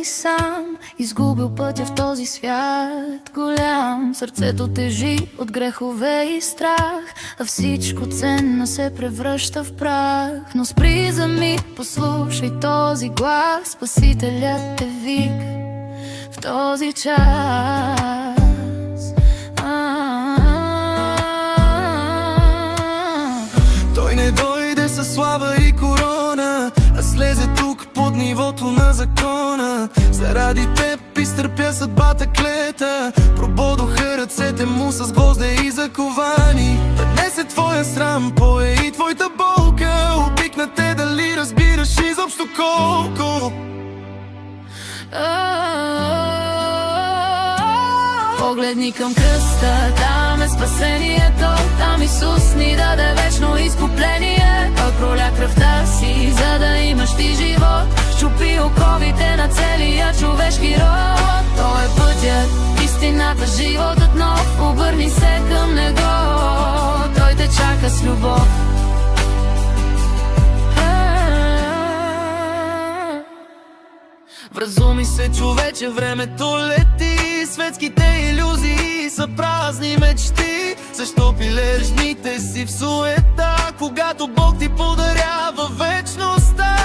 и сам, изгубил пътя в този свят голям. Сърцето тежи от грехове и страх, а всичко ценно се превръща в прах. Но спри за миг, послушай този глас, Спасителят те вика в този час. Той не дойде със слава и корона, а слезе тук под нивото на закона. Заради теб изтърпя съдбата клета, прободоха ръцете му с гвозде и заковани. Да днес е твоя срам, пое и твоята болка. Обикна те, дали разбираш изобщо колко. Погледни към кръста, там е спасението, там Исус ни даде вечно изкупление. Той проля кръвта си, за да имаш ти живот, щупи оковите на целия човешки род. Той е пътят, истината, животът нов, обърни се към Него, Той те чака с любов. Вразуми се, човече, времето лети, светските илюзии са празни мечти. Защо пилееш дните си в суета, когато Бог ти подарява вечността?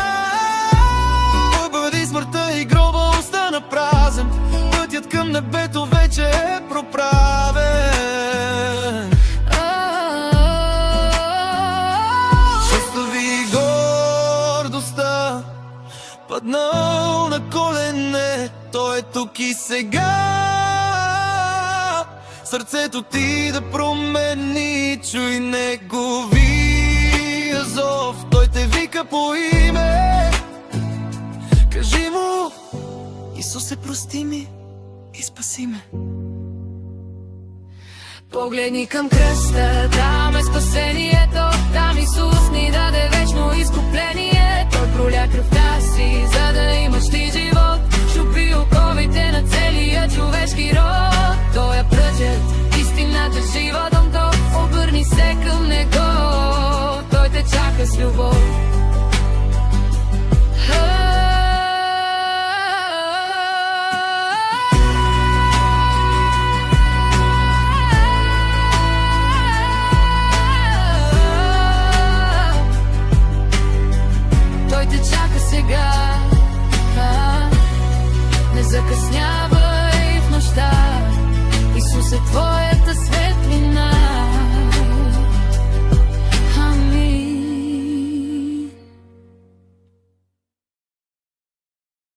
Победи смъртта и гроба остана празен, пътят към небето вече е проправен. Остави гордостта, паднал на колене, Той е тук и сега. Сърцето ти да промени, чуй неговия зов. Той те вика по име, кажи му: Исусе, прости ми и спаси ме. Погледни към кръста, там е спасението, там Исус ни даде вечно изкупление. Той проля кръвта си, за да имаш ти живот, щупи оковите на целия човешки род. Той е пътят, истината, животът, обърни се към Него, Той те чака с любов.